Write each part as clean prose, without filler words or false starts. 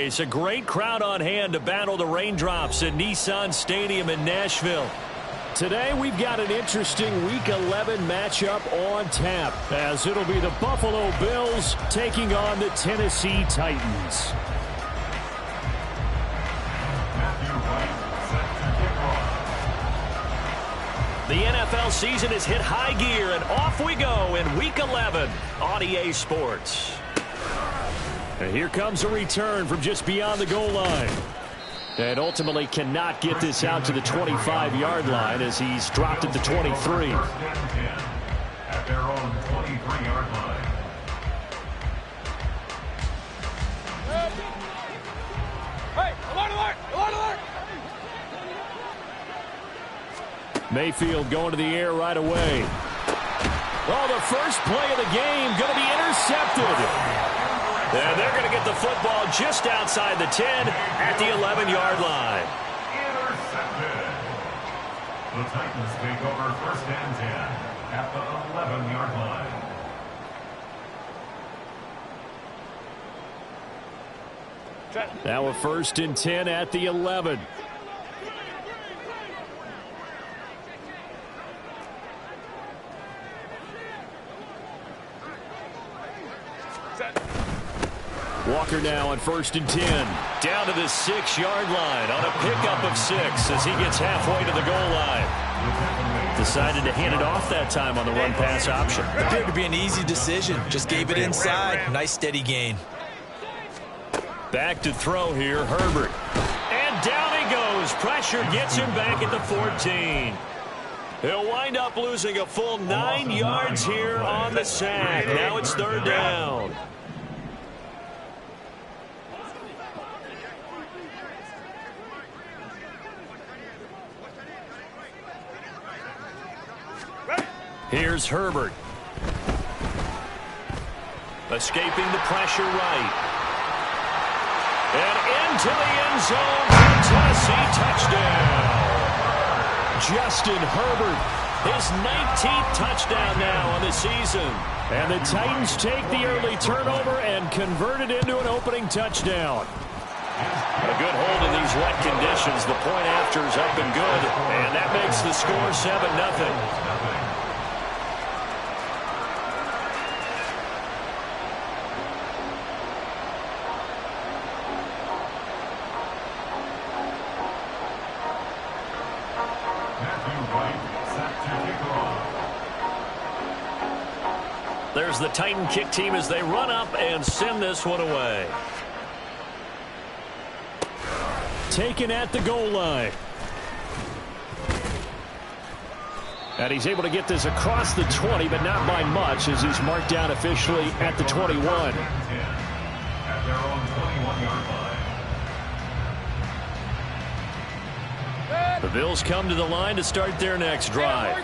place. A great crowd on hand to battle the raindrops at Nissan Stadium in Nashville. Today we've got an interesting Week 11 matchup on tap, as it'll be the Buffalo Bills taking on the Tennessee Titans. The NFL season has hit high gear, and off we go in Week 11 on EA Sports. And here comes a return from just beyond the goal line. And ultimately cannot get this out to the 25-yard line as he's dropped at the 23. At their own 23-yard line. Hey, alert, alert, alert, alert! Mayfield going to the air right away. Oh, the first play of the game going to be intercepted. And they're going to get the football just outside the 10 at the 11-yard line. Intercepted. The Titans take over 1st and 10 at the 11-yard line. Now a 1st and 10 at the 11. Walker now on 1st and 10. Down to the 6-yard line on a pickup of 6 as he gets halfway to the goal line. Decided to hand it off that time on the run-pass option. Appeared to be an easy decision. Just gave it inside. Nice steady gain. Back to throw here, Herbert. And down he goes. Pressure gets him back at the 14. He'll wind up losing a full 9 yards here on the sack. Now it's 3rd down. Here's Herbert. Escaping the pressure right. And into the end zone for the Tennessee touchdown. Justin Herbert, his 19th touchdown now on the season. And the Titans take the early turnover and convert it into an opening touchdown. A good hold in these wet conditions. The point after is up and good. And that makes the score 7-0. There's the Titan kick team as they run up and send this one away. Taken at the goal line. And he's able to get this across the 20, but not by much as he's marked down officially at the 21. At their own 21-yard line. The Bills come to the line to start their next drive.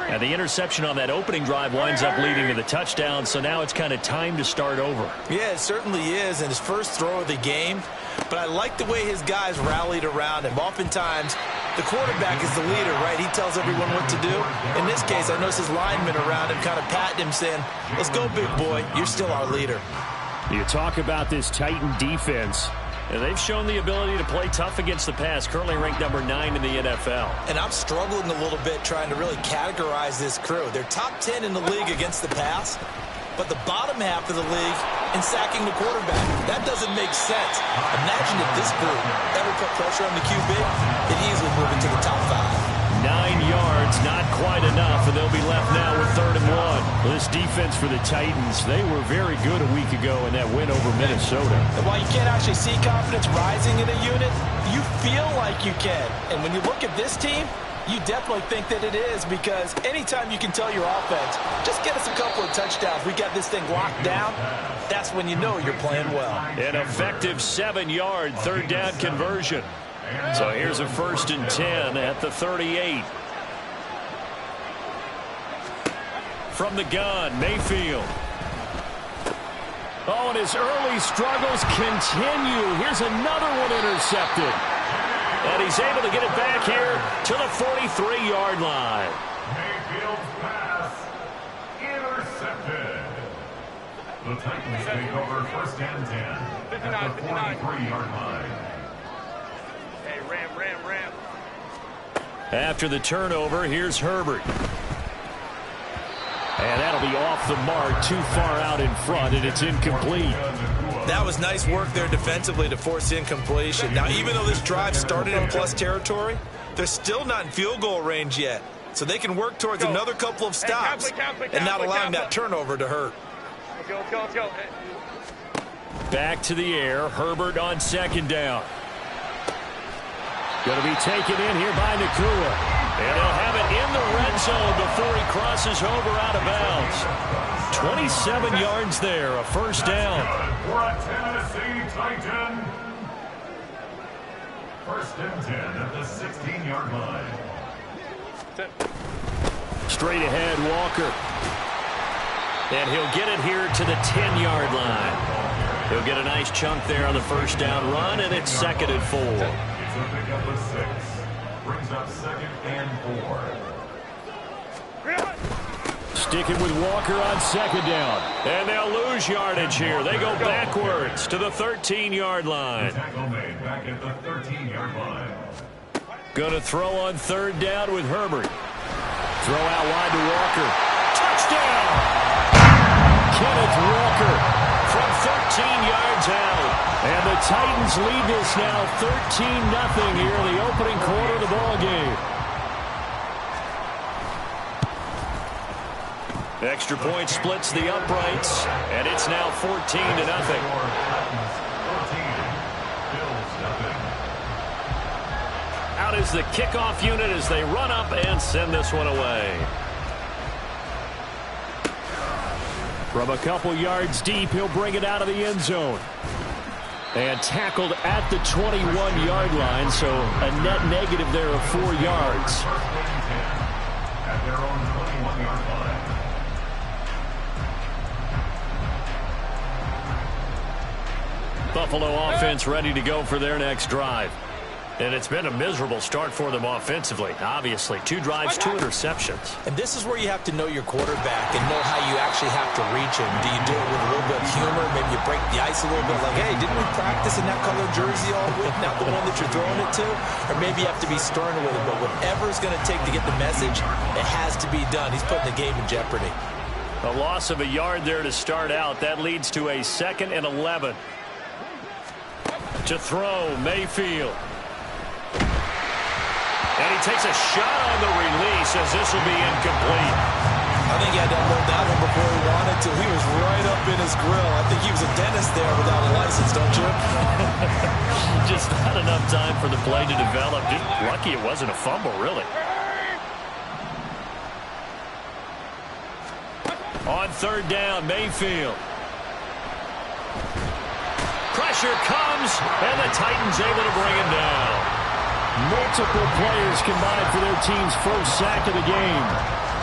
And the interception on that opening drive winds up leading to the touchdown, so now it's kind of time to start over. Yeah, it certainly is, and his first throw of the game. But I like the way his guys rallied around him. Oftentimes, the quarterback is the leader, right? He tells everyone what to do. In this case, I noticed his linemen around him kind of patting him, saying, let's go, big boy. You're still our leader. You talk about this Titan defense. And they've shown the ability to play tough against the pass, currently ranked number 9 in the NFL. And I'm struggling a little bit trying to really categorize this crew. They're top 10 in the league against the pass, but the bottom half of the league in sacking the quarterback. That doesn't make sense. Imagine if this group ever put pressure on the QB, it easily move into the top 5. 9 yards, not quite enough, and they'll be left now with 3rd and 1. This defense for the Titans, they were very good a week ago in that win over Minnesota. And while you can't actually see confidence rising in a unit, you feel like you can. And when you look at this team, you definitely think that it is, because anytime you can tell your offense, just get us a couple of touchdowns, we got this thing locked down, that's when you know you're playing well. An effective 7-yard 3rd down conversion. So here's a 1st and 10 at the 38. From the gun, Mayfield. Oh, and his early struggles continue. Here's another one intercepted. And he's able to get it back here to the 43-yard line. Mayfield's pass intercepted. The Titans take over first and 10 at the 43-yard line. Hey, ram. After the turnover, here's Herbert. And that'll be off the mark, too far out in front, and it's incomplete. That was nice work there defensively to force incompletion. Now, even though this drive started in plus territory, they're still not in field goal range yet. So they can work towards another couple of stops and not allowing that turnover to hurt. Let's go. Back to the air. Herbert on second down. Going to be taken in here by Nakua. And he'll have it in the red zone before he crosses over out of bounds. 27 yards there, a first down. For a Tennessee Titan. First and 10 at the 16-yard line. Straight ahead, Walker. And he'll get it here to the 10-yard line. He'll get a nice chunk there on the first down run, and it's second and 4. It's a pickup of 6. Brings up second and 4. Sticking with Walker on second down. And they'll lose yardage here. They go backwards to the 13-yard line. Tackle made back at the 13-yard line. Going to throw on third down with Herbert. Throw out wide to Walker. Touchdown! Kenneth Walker from 13 yards out. And the Titans lead this now 13-0 here in the opening quarter of the ball game. Extra point splits the uprights, and it's now 14-0. Out is the kickoff unit as they run up and send this one away. From a couple yards deep, he'll bring it out of the end zone. And tackled at the 21-yard line, so a net negative there of 4 yards. At their own 21-yard line. Buffalo offense ready to go for their next drive. And it's been a miserable start for them offensively. Obviously, 2 drives, 2 interceptions. And this is where you have to know your quarterback and know how you actually have to reach him. Do you do it with a little bit of humor? Maybe you break the ice a little bit like, hey, didn't we practice in that color jersey all week? Not the one that you're throwing it to? Or maybe you have to be stern with it. But whatever it's going to take to get the message, it has to be done. He's putting the game in jeopardy. A loss of a yard there to start out. That leads to a 2nd and 11. To throw, Mayfield. And he takes a shot on the release as this will be incomplete. I think he had to unload that one before he wanted to. He was right up in his grill. I think he was a dentist there without a license, don't you? Just not enough time for the play to develop. Just lucky it wasn't a fumble, really. On third down, Mayfield. Pressure comes, and the Titans able to bring him down. Multiple players combined for their team's first sack of the game.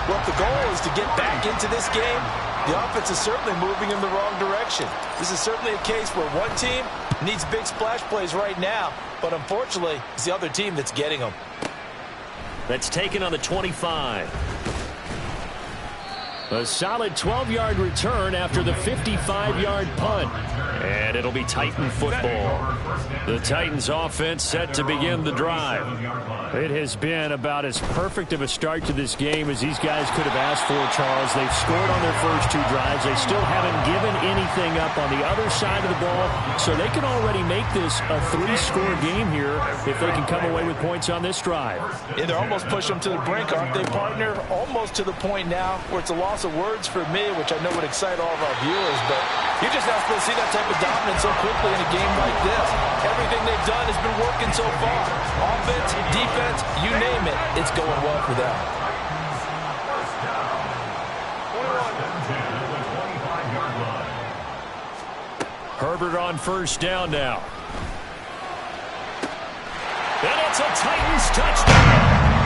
Well, if the goal is to get back into this game, the offense is certainly moving in the wrong direction. This is certainly a case where one team needs big splash plays right now, but unfortunately, it's the other team that's getting them. That's taken on the 25. A solid 12-yard return after the 55-yard punt. And it'll be Titan football. The Titans offense set to begin the drive. It has been about as perfect of a start to this game as these guys could have asked for, Charles. They've scored on their first 2 drives. They still haven't given anything up on the other side of the ball, so they can already make this a 3-score game here if they can come away with points on this drive. Yeah, they're almost pushing them to the brink, aren't they, partner? Almost to the point now where it's a loss of words for me, which I know would excite all of our viewers, but you're just not supposed to see that type of dominance so quickly in a game like this. Everything they've done has been working so far. Offense, defense, you name it, it's going well for them. Herbert on first down now. And it's a Titans touchdown.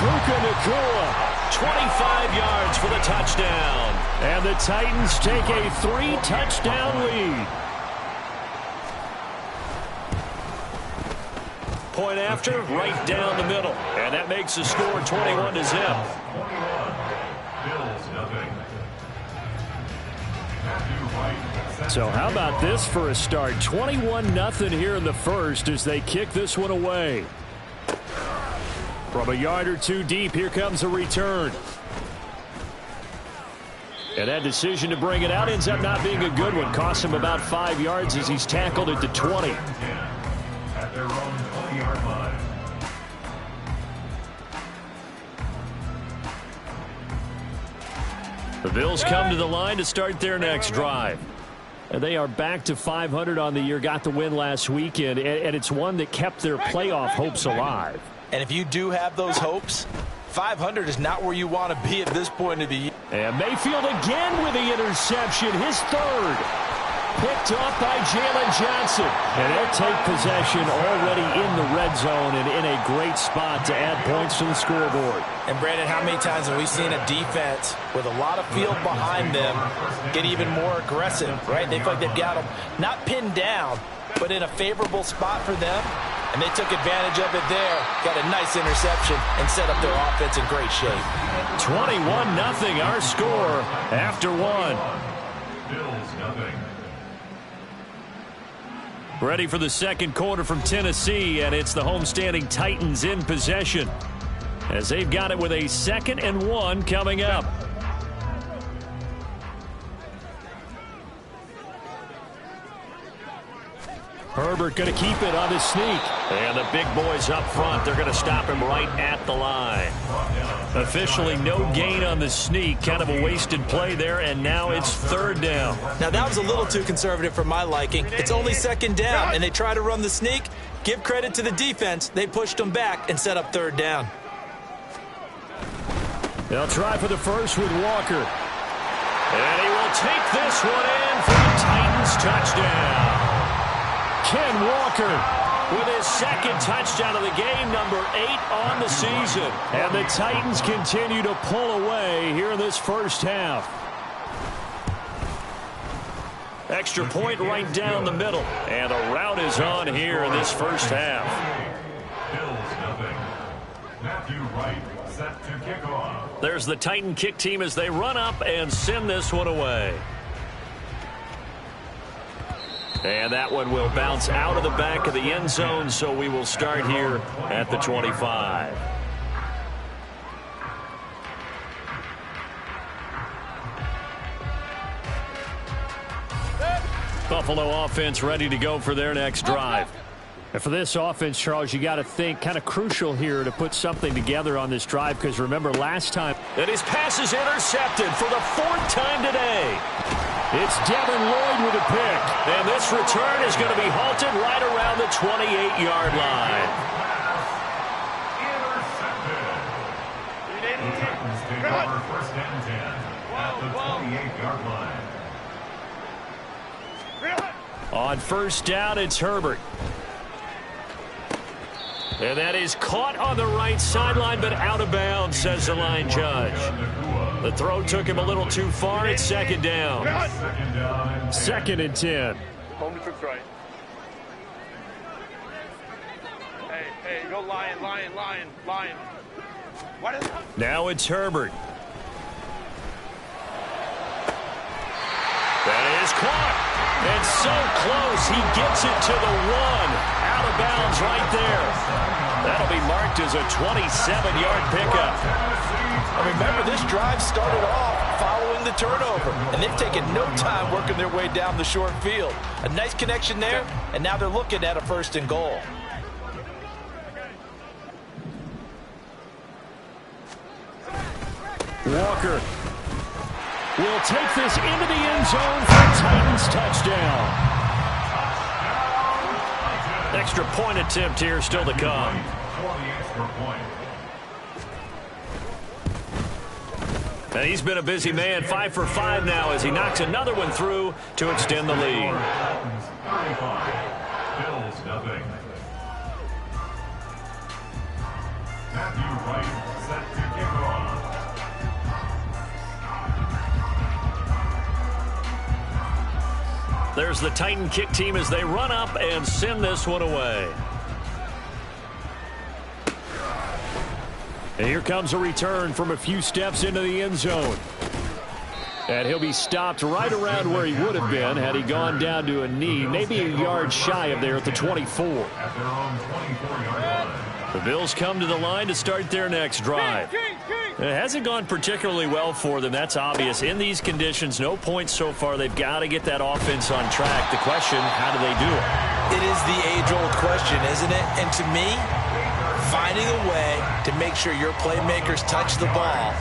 Puka Nacua, 25 yards for the touchdown. And the Titans take a 3-touchdown lead. Point after, right down the middle. And that makes the score 21-0. So how about this for a start? 21-0 here in the first as they kick this one away. From a yard or two deep, here comes a return. And that decision to bring it out ends up not being a good one. Costs him about 5 yards as he's tackled at the 20. At their own 20-yard line. The Bills come to the line to start their next drive. And they are back to 500 on the year, got the win last weekend, and it's one that kept their playoff hopes alive. And if you do have those hopes, 500 is not where you want to be at this point of the year. And Mayfield again with the interception, his third. Picked up by Jalen Johnson. And they'll take possession already in the red zone and in a great spot to add points to the scoreboard. And, Brandon, how many times have we seen a defense with a lot of field behind them get even more aggressive, right? They feel like they've got them not pinned down, but in a favorable spot for them. And they took advantage of it there. Got a nice interception and set up their offense in great shape. 21-0 our score after one. Bills nothing. Ready for the second quarter from Tennessee, and it's the homestanding Titans in possession as they've got it with a 2nd and 1 coming up. Herbert going to keep it on his sneak. And the big boys up front, they're going to stop him right at the line. Officially no gain on the sneak. Kind of a wasted play there, and now it's 3rd down. Now, that was a little too conservative for my liking. It's only 2nd down, and they try to run the sneak. Give credit to the defense. They pushed them back and set up 3rd down. They'll try for the first with Walker. And he will take this one in for the Titans touchdown. Ken Walker with his 2nd touchdown of the game, number 8 on the season. And the Titans continue to pull away here in this first half. Extra point right down the middle. And a rout is on here in this first half. Bills nothing. Matthew Wright set to kick off. There's the Titan kick team as they run up and send this one away. And that one will bounce out of the back of the end zone, so we will start here at the 25. Buffalo offense ready to go for their next drive. And for this offense, Charles, you got to think kind of crucial here to put something together on this drive, because remember last time. And his pass is intercepted for the 4th time today. It's Devin Lloyd with a pick. And this return is going to be halted right around the 28-yard line. Intercepted. The Titans take over 1st and 10 at the 28-yard line. On 1st down, it's Herbert. And that is caught on the right sideline, but out of bounds, says the line judge. The throw took him a little too far. It's 2nd down. 2nd and 10. Home to troops right. Hey, go lion. What is that? Now it's Herbert. That is caught. And so close, he gets it to the 1. Out of bounds right there. That'll be marked as a 27-yard pickup. And remember, this drive started off following the turnover, and they've taken no time working their way down the short field. A nice connection there, and now they're looking at a 1st and goal. Walker will take this into the end zone for a Titans touchdown. Extra point attempt here still to come. And he's been a busy man, 5 for 5 now as he knocks another one through to extend the lead. 35. Bills nothing. Matthew Wright set to kick off. There's the Titan kick team as they run up and send this one away. And here comes a return from a few steps into the end zone. And he'll be stopped right around where he would have been had he gone down to a knee, maybe a yard shy of there at the 24. At their own 24-yard line. The Bills come to the line to start their next drive. It hasn't gone particularly well for them, that's obvious. In these conditions, no points so far. They've got to get that offense on track. The question, how do they do it? It is the age-old question, isn't it? And to me, finding a way to make sure your playmakers touch the ball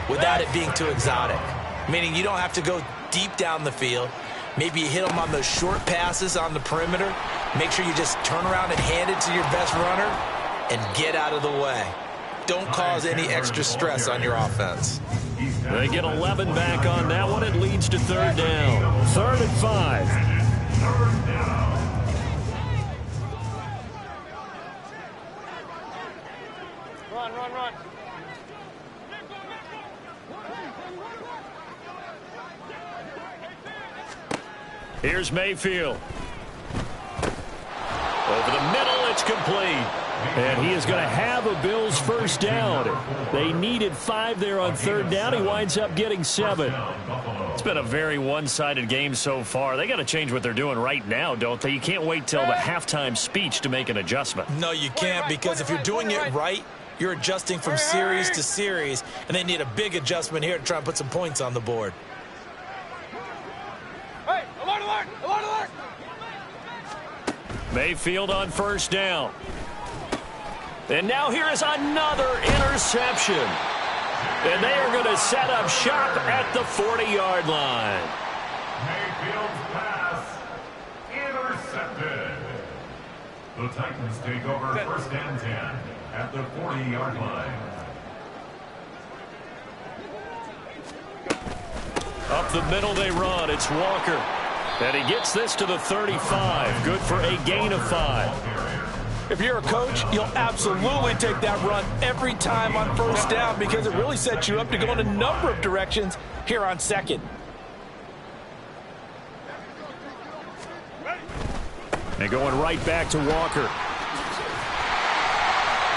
without it being too exotic. Meaning you don't have to go deep down the field. Maybe you hit them on those short passes on the perimeter. Make sure you just turn around and hand it to your best runner and get out of the way. Don't cause any extra stress on your offense. They get 11 back on that one. It leads to third down. 3rd and 5. Run, run, run. Here's Mayfield. Over the middle, it's complete. And he is going to have a Bills first down. They needed 5 there on 3rd down. He winds up getting 7. It's been a very one-sided game so far. They got to change what they're doing right now, don't they? You can't wait till the halftime speech to make an adjustment. No, you can't, because if you're doing it right, you're adjusting from series to series, and they need a big adjustment here to try and put some points on the board. Hey, alert, alert, alert, alert. Mayfield on first down. And now here is another interception. And they are going to set up shop at the 40-yard line. Mayfield's pass intercepted. The Titans take over 1st and 10 at the 40-yard line. Up the middle they run. It's Walker. And he gets this to the 35. Good for a gain of 5. If you're a coach, you'll absolutely take that run every time on first down because it really sets you up to go in a number of directions here on 2nd. And going right back to Walker.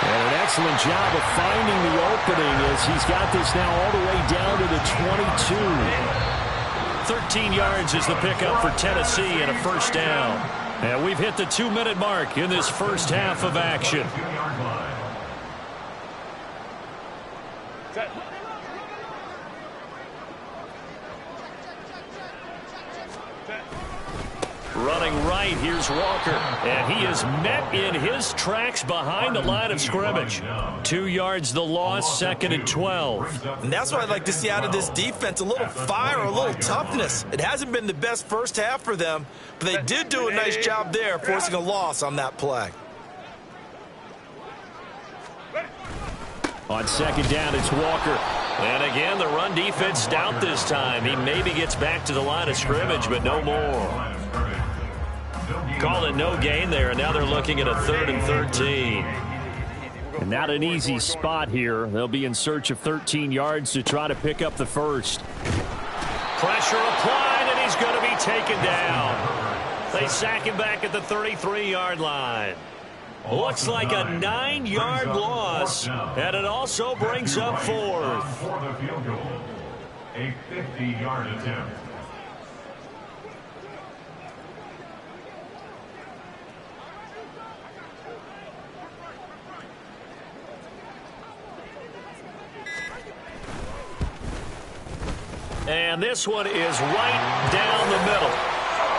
And an excellent job of finding the opening as he's got this now all the way down to the 22. 13 yards is the pickup for Tennessee and a first down. And we've hit the 2-minute mark in this first half of action. Running right, here's Walker. And he is met in his tracks behind the line of scrimmage. 2 yards the loss, 2nd and 12. And that's what I'd like to see out of this defense, a little fire, a little toughness. It hasn't been the best first half for them, but they did do a nice job there, forcing a loss on that play. On 2nd down, it's Walker. And again, the run defense stout this time. He maybe gets back to the line of scrimmage, but no more. Call it no gain there, and now they're looking at a 3rd and 13. And not an easy spot here. They'll be in search of 13 yards to try to pick up the first. Pressure applied, and he's going to be taken down. They sack him back at the 33-yard line. Looks like a 9-yard loss, and it also brings up 4th. For the field goal, a 50-yard attempt. And this one is right down the middle.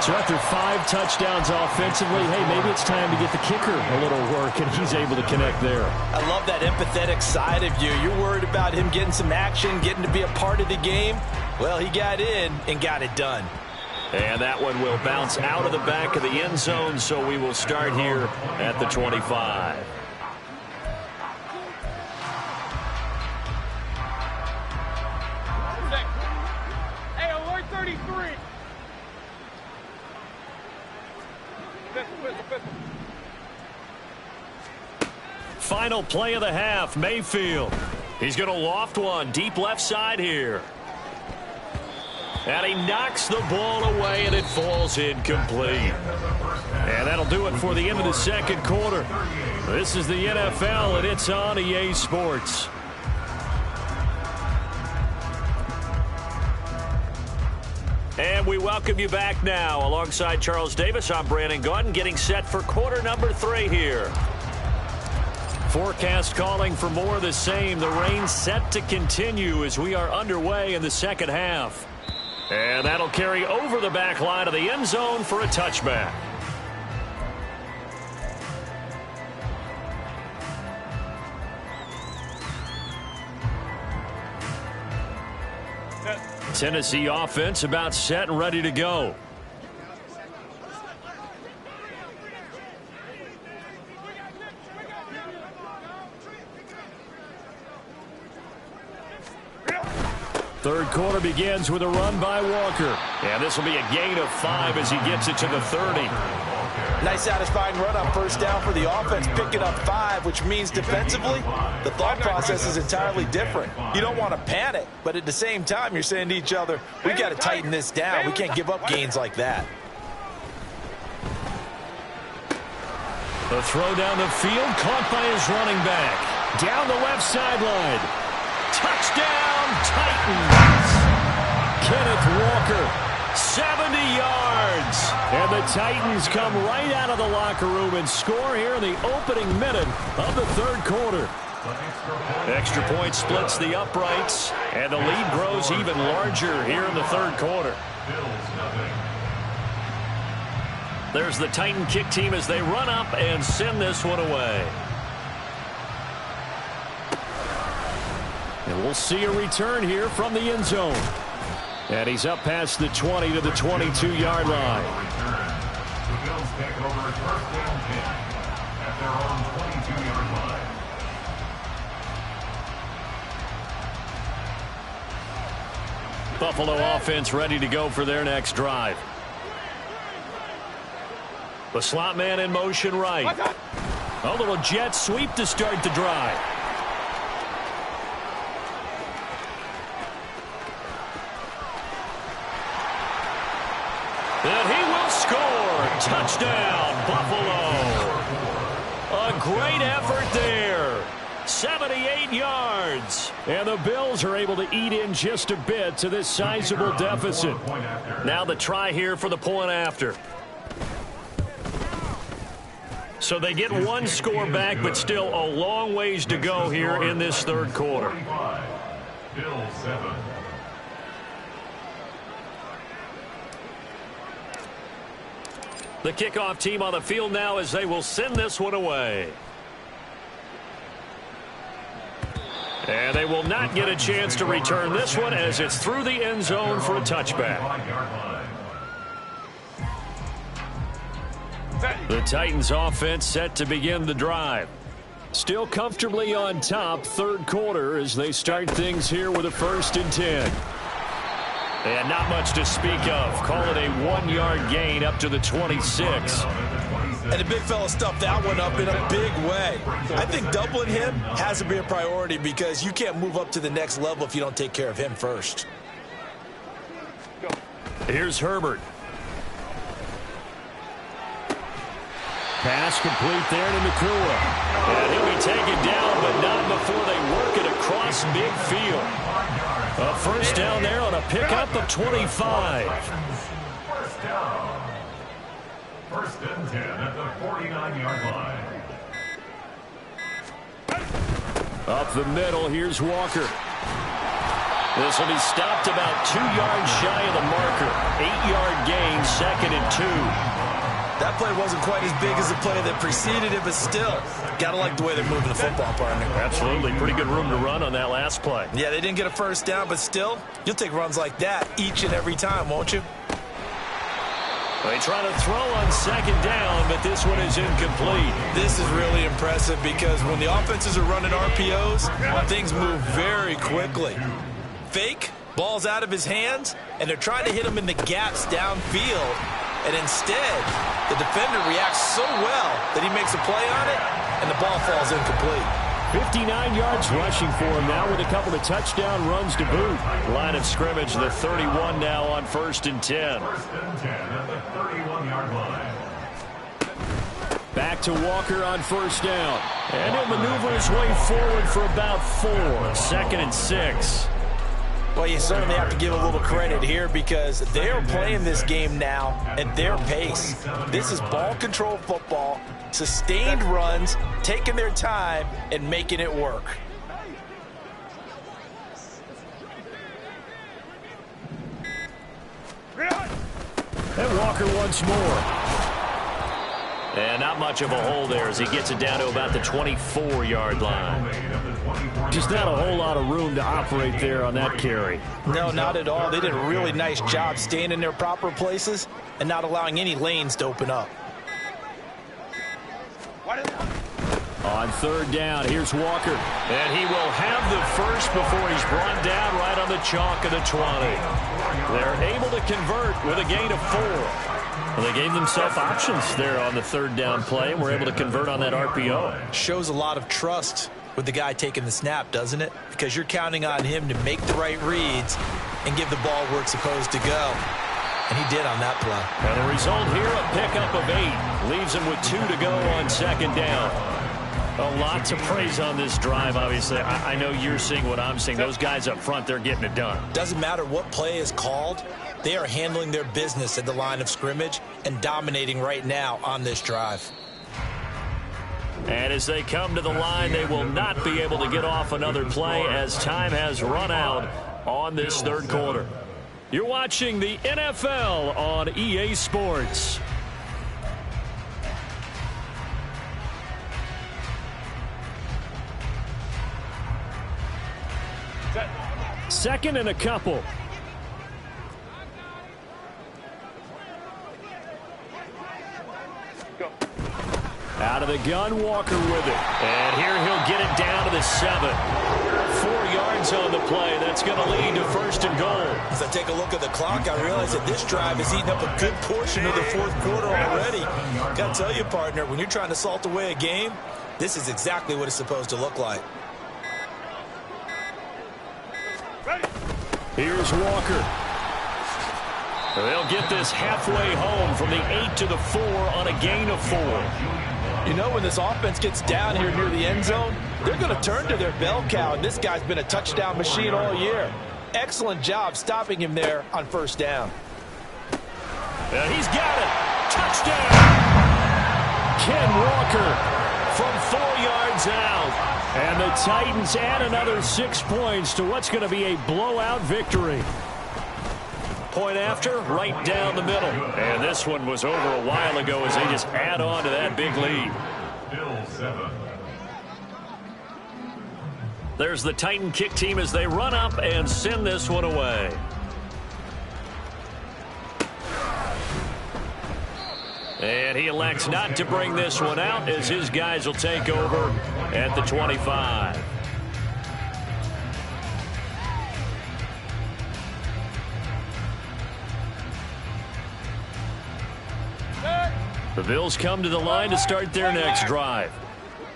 So after 5 touchdowns offensively, hey, maybe it's time to get the kicker a little work, and he's able to connect there. I love that empathetic side of you. You're worried about him getting some action, getting to be a part of the game. Well, he got in and got it done. And that one will bounce out of the back of the end zone, so we will start here at the 25. Hey, alert 33. Final play of the half, Mayfield. He's going to loft one deep left side here. And he knocks the ball away, and it falls incomplete. And that'll do it for the end of the second quarter. This is the NFL, and it's on EA Sports. we welcome you back now. Alongside Charles Davis, I'm Brandon Gaudin, getting set for quarter number 3 here. Forecast calling for more of the same. The rain set to continue as we are underway in the second half. And that'll carry over the back line of the end zone for a touchback. Tennessee offense about set and ready to go. Third quarter begins with a run by Walker. And this will be a gain of 5 as he gets it to the 30. Nice satisfying run on first down for the offense, picking up 5, which means defensively, the thought process is entirely different. You don't want to panic, but at the same time, you're saying to each other, we got to tighten this down. We can't give up gains like that. The throw down the field, caught by his running back. Down the left sideline. Touchdown, Titans. Kenneth Walker. 70 yards. And the Titans come right out of the locker room and score here in the opening minute of the third quarter. Extra point splits the uprights, and the lead grows even larger here in the third quarter. There's the Titan kick team as they run up and send this one away. And we'll see a return here from the end zone. And he's up past the 20 to the 22-yard line. The Bills take over at first down 10 at their own 22-yard line. Buffalo offense ready to go for their next drive. The slot man in motion right. A little jet sweep to start the drive. And he will score. Touchdown, Buffalo. A great effort there. 78 yards. And the Bills are able to eat in just a bit to this sizable deficit. Now the try here for the point after. So they get one score back, but still a long ways to go here in this third quarter. Bills 7. The kickoff team on the field now as they will send this one away. And they will not get a chance to return this one as it's through the end zone for a touchback. The Titans offense set to begin the drive. Still comfortably on top, third quarter as they start things here with a 1st and 10. And not much to speak of. Call it a 1-yard gain up to the 26. And the big fella stuffed that one up in a big way. I think doubling him has to be a priority because you can't move up to the next level if you don't take care of him first. Here's Herbert. Pass complete there to Nakua. And he'll be taken down, but not before they work it across midfield. A first down there on a pickup of 25. First down. 1st and 10 at the 49-yard line. Up the middle, here's Walker. This will be stopped about 2 yards shy of the marker. 8-yard gain, 2nd and 2. That play wasn't quite as big as the play that preceded it, but still, got to like the way they're moving the football, partner. Absolutely. Pretty good room to run on that last play. Yeah, they didn't get a first down, but still, you'll take runs like that each and every time, won't you? They try to throw on 2nd down, but this one is incomplete. This is really impressive because when the offenses are running RPOs, things move very quickly. Fake, ball's out of his hands, and they're trying to hit him in the gaps downfield. And instead, the defender reacts so well that he makes a play on it, and the ball falls incomplete. 59 yards rushing for him now with a couple of touchdown runs to boot. Line of scrimmage, the 31 now on 1st and 10. 1st and 10 at the 31-yard line. Back to Walker on 1st down. And he'll maneuver his way forward for about 4. 2nd and 6. Well, you certainly have to give a little credit here because they're playing this game now at their pace. This is ball control football, sustained runs, taking their time, and making it work. And Walker once more. And not much of a hole there as he gets it down to about the 24-yard line. Just not a whole lot of room to operate there on that carry. No, not at all. They did a really nice job staying in their proper places and not allowing any lanes to open up. On third down, here's Walker. And he will have the first before he's brought down right on the chalk of the 20. They're able to convert with a gain of 4. Well, they gave themselves options there on the third down play, and were able to convert on that RPO. Shows a lot of trust with the guy taking the snap, doesn't it? Because you're counting on him to make the right reads and give the ball where it's supposed to go. And he did on that play. And the result here, a pickup of 8. Leaves him with 2 to go on second down. A lot to praise on this drive, obviously. I know you're seeing what I'm seeing. Those guys up front, they're getting it done. Doesn't matter what play is called. They are handling their business at the line of scrimmage and dominating right now on this drive. And as they come to the line, they will not be able to get off another play as time has run out on this third quarter. You're watching the NFL on EA Sports. Second and a couple. Out of the gun, Walker with it. And here he'll get it down to the 7. 4 yards on the play. That's going to lead to first and goal. As I take a look at the clock, I realize that this drive has eaten up a good portion of the fourth quarter already. Got to tell you, partner, when you're trying to salt away a game, this is exactly what it's supposed to look like. Here's Walker. They'll get this halfway home from the 8 to the 4 on a gain of 4. You know, when this offense gets down here near the end zone, they're going to turn to their bell cow, and this guy's been a touchdown machine all year. Excellent job stopping him there on first down. And he's got it. Touchdown! Ken Walker from 4 yards out. And the Titans add another 6 points to what's going to be a blowout victory. Point after, right down the middle. And this one was over a while ago as they just add on to that big lead. Still 7. There's the Titan kick team as they run up and send this one away. And he elects not to bring this one out as his guys will take over at the 25. The Bills come to the line to start their next drive.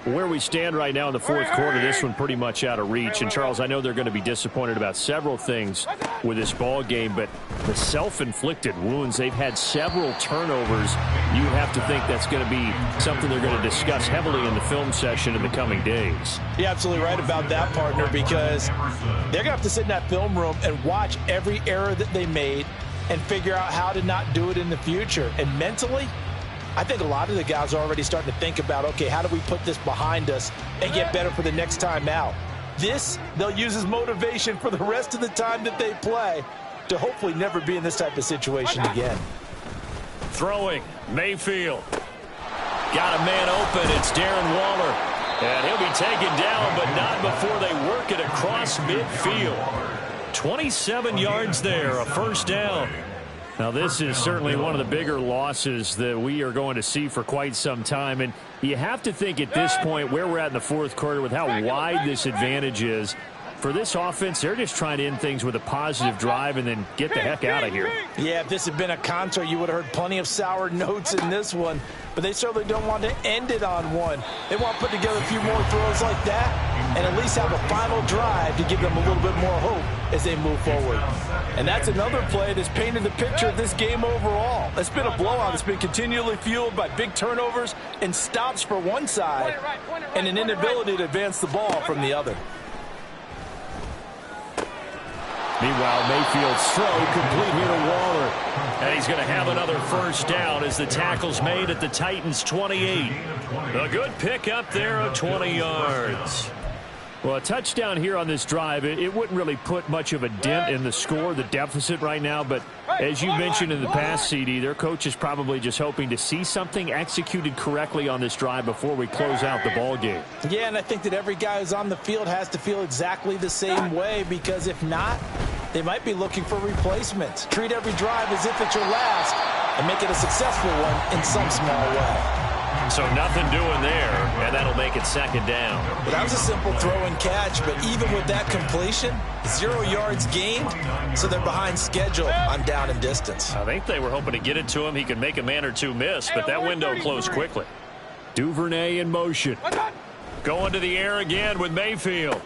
Where we stand right now in the fourth quarter, this one pretty much out of reach. And, Charles, I know they're going to be disappointed about several things with this ball game, but the self-inflicted wounds, they've had several turnovers. You have to think that's going to be something they're going to discuss heavily in the film session in the coming days. You're absolutely right about that, partner, because they're going to have to sit in that film room and watch every error that they made and figure out how to not do it in the future. And mentally, I think a lot of the guys are already starting to think about, okay, how do we put this behind us and get better for the next time out? This, they'll use as motivation for the rest of the time that they play to hopefully never be in this type of situation again. Throwing, Mayfield. Got a man open, it's Darren Waller. And he'll be taken down, but not before they work it across midfield. 27 yards there, a first down. Now, this is certainly one of the bigger losses that we are going to see for quite some time. And you have to think at this point where we're at in the fourth quarter with how wide this advantage is. For this offense, they're just trying to end things with a positive drive and then get the heck out of here. Yeah, if this had been a concert, you would have heard plenty of sour notes in this one. But they certainly don't want to end it on one. They want to put together a few more throws like that and at least have a final drive to give them a little bit more hope as they move forward. And that's another play that's painted the picture of this game overall. It's been a blowout. It's been continually fueled by big turnovers and stops for one side and an inability to advance the ball from the other. Meanwhile, Mayfield's throw complete here to Waller. And he's going to have another first down as the tackle's made at the Titans' 28. A good pickup there of 20 yards. Well, a touchdown here on this drive, it wouldn't really put much of a dent in the score, the deficit right now. But as you mentioned in the past, CD, their coach is probably just hoping to see something executed correctly on this drive before we close out the ball game. Yeah, and I think that every guy who's on the field has to feel exactly the same way, because if not, they might be looking for replacements. Treat every drive as if it's your last and make it a successful one in some small way. So nothing doing there, and that'll make it second down. Well, that was a simple throw and catch, but even with that completion, 0 yards gained, so they're behind schedule on down and distance. I think they were hoping to get it to him. He could make a man or two miss, but that window closed quickly. Duvernay in motion. Going to the air again with Mayfield.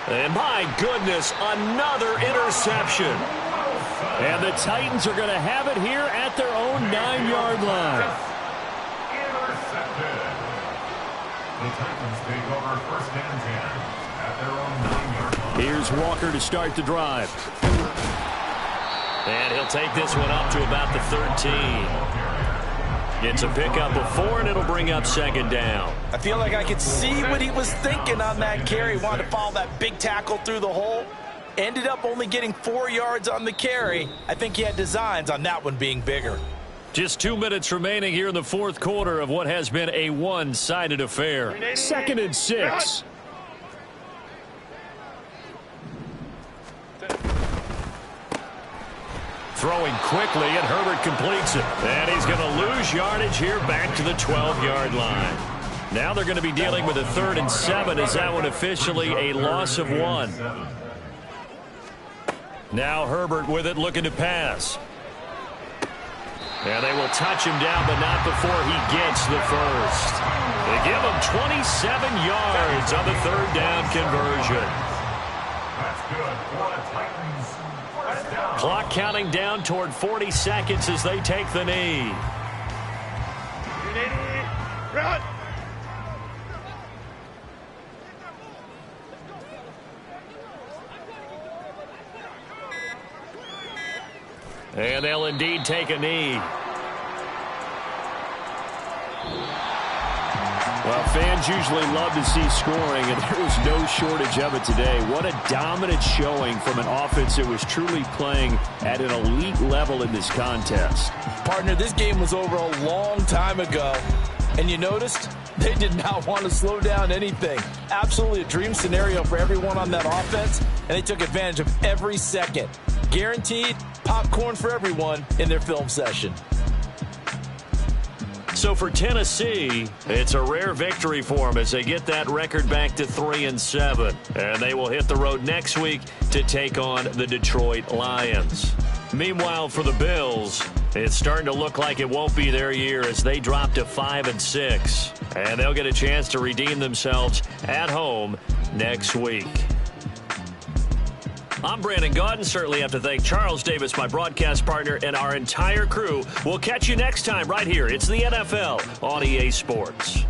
And my goodness, another interception. And the Titans are going to have it here at their own 9-yard line. The Titans take over first and 10 at their own 9-yard line. Here's Walker to start the drive. And he'll take this one up to about the 13. It's a pickup of 4, and it'll bring up second down. I feel like I could see what he was thinking on that carry. Wanted to follow that big tackle through the hole. Ended up only getting 4 yards on the carry. I think he had designs on that one being bigger. Just 2 minutes remaining here in the fourth quarter of what has been a one-sided affair. 2nd and 6. Throwing quickly, and Herbert completes it. And he's going to lose yardage here back to the 12-yard line. Now they're going to be dealing with a 3rd and 7. Is that one officially a loss of 1? Now Herbert with it, looking to pass. And they will touch him down, but not before he gets the first. They give him 27 yards on the 3rd down conversion. That's good for the Titans. First down. Clock counting down toward 40 seconds as they take the knee. Run! And they'll indeed take a knee. Well, fans usually love to see scoring, and there was no shortage of it today. What a dominant showing from an offense that was truly playing at an elite level in this contest. Partner, this game was over a long time ago, and you noticed they did not want to slow down anything. Absolutely a dream scenario for everyone on that offense, and they took advantage of every second. Guaranteed popcorn for everyone in their film session. So for Tennessee, it's a rare victory for them as they get that record back to 3-7. And they will hit the road next week to take on the Detroit Lions. Meanwhile, for the Bills, it's starting to look like it won't be their year as they drop to 5-6. And they'll get a chance to redeem themselves at home next week. I'm Brandon Gaudin. Certainly have to thank Charles Davis, my broadcast partner, and our entire crew. We'll catch you next time right here. It's the NFL on EA Sports.